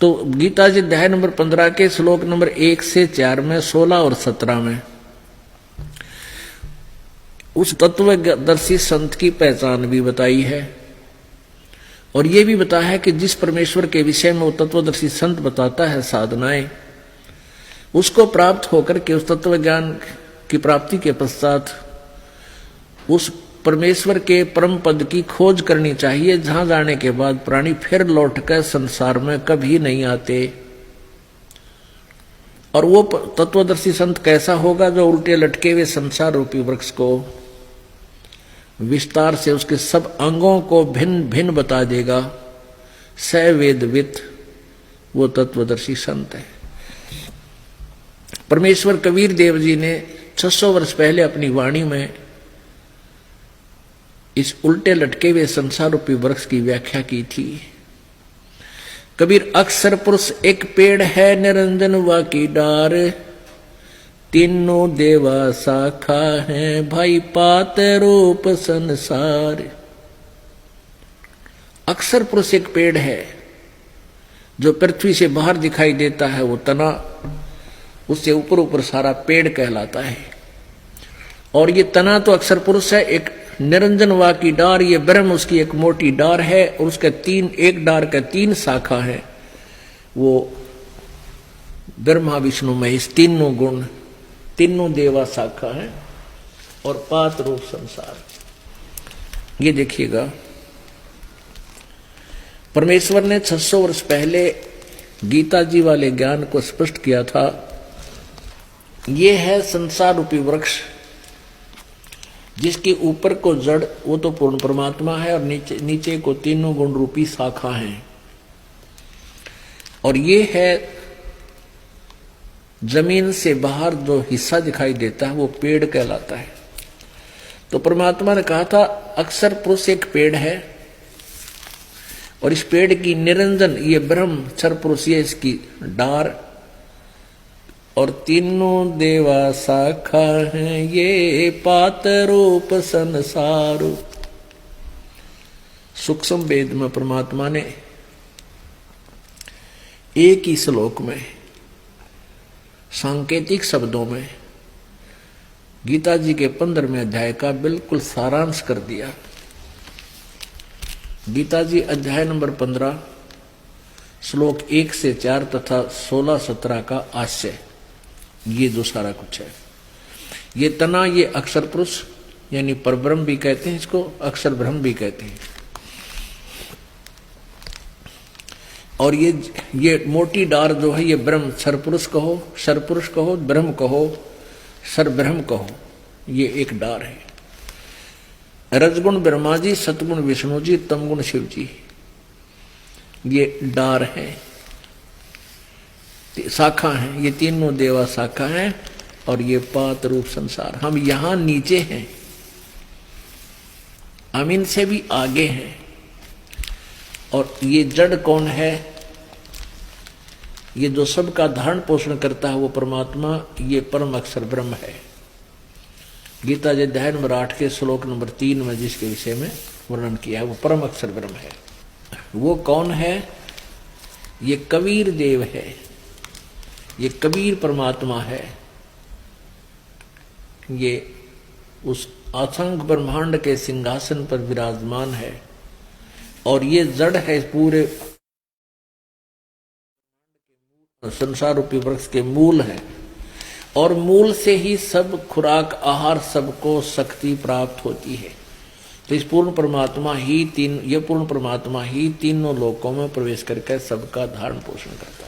तो गीता जी अध्याय नंबर 15 के श्लोक नंबर 1 से 4 में, 16 और 17 में उस तत्वदर्शी संत की पहचान भी बताई है, और ये भी बताया है कि जिस परमेश्वर के विषय में वो तत्वदर्शी संत बताता है साधनाएं, उसको प्राप्त होकर के उस तत्व ज्ञान की प्राप्ति के पश्चात उस परमेश्वर के परम पद की खोज करनी चाहिए, जहां जाने के बाद प्राणी फिर लौटकर संसार में कभी नहीं आते। और वो तत्वदर्शी संत कैसा होगा? जो उल्टे लटके हुए संसार रूपी वृक्ष को विस्तार से उसके सब अंगों को भिन्न भिन्न बता देगा। स वेदवित वो तत्वदर्शी संत है। परमेश्वर कबीर देव जी ने 600 वर्ष पहले अपनी वाणी में इस उल्टे लटके हुए संसार रूपी वृक्ष की व्याख्या की थी। कबीर अक्षर पुरुष एक पेड़ है, निरंजन वा की डार, तीनों देवा शाखा है, भाई पात रूप संसार। अक्षर पुरुष एक पेड़ है जो पृथ्वी से बाहर दिखाई देता है, वो तना उससे ऊपर ऊपर सारा पेड़ कहलाता है। और ये तना तो अक्षर पुरुष है। एक निरंजन वा की डार, ये ब्रह्म उसकी एक मोटी डार है, और उसके एक डार का 3 शाखा है। वो ब्रह्मा विष्णु महेश तीनों गुण, तीनों देवा शाखा है, और पात रूप संसार। ये देखिएगा, परमेश्वर ने 600 वर्ष पहले गीता जी वाले ज्ञान को स्पष्ट किया था। ये है संसार रूपी वृक्ष, जिसके ऊपर को जड़ वो तो पूर्ण परमात्मा है, और नीचे को तीनों गुण रूपी शाखा है। और ये है जमीन से बाहर जो हिस्सा दिखाई देता है, वो पेड़ कहलाता है। तो परमात्मा ने कहा था अक्षर पुरुष एक पेड़ है, और इस पेड़ की निरंजन ये ब्रह्म क्षर पुरुष ये इसकी डार, और तीनों देवा शाखा हैं, ये पात रूप संसार। सूक्ष्म वेद में परमात्मा ने एक ही श्लोक में सांकेतिक शब्दों में गीता जी के 15वें अध्याय का बिल्कुल सारांश कर दिया। गीता जी अध्याय नंबर 15 श्लोक 1 से 4 तथा 16-17 का आशय, ये जो सारा कुछ है। ये तना, ये अक्षर पुरुष यानी परब्रह्म भी कहते हैं, इसको अक्षर ब्रह्म भी कहते हैं। और ये मोटी डार जो है, ये ब्रह्म क्षर पुरुष कहो, क्षर पुरुष कहो, ब्रह्म कहो, सर ब्रह्म कहो, ये एक डार है। रजगुण ब्रह्मा जी, सतगुण विष्णु जी, तमगुण शिव जी, ये डार है, शाखा है। ये तीनों देवा शाखा है, और ये पात रूप संसार। हम यहां नीचे हैं, हम इनसे भी आगे हैं। और ये जड़ कौन है? ये जो सबका धारण पोषण करता है वो परमात्मा, ये परम अक्षर ब्रह्म है। गीता जी अध्याय नंबर 8 के श्लोक नंबर 3 में जिसके विषय में वर्णन किया है, वो परम अक्षर ब्रह्म है। वो कौन है? ये कबीर देव है, ये कबीर परमात्मा है। ये उस असंख्य ब्रह्मांड के सिंहासन पर विराजमान है, और ये जड़ है पूरे संसार रूपी वृक्ष के मूल है। और मूल से ही सब खुराक आहार सबको शक्ति प्राप्त होती है। तो इस पूर्ण परमात्मा ही पूर्ण परमात्मा ही तीनों लोकों में प्रवेश करके सबका धारण पोषण करता है।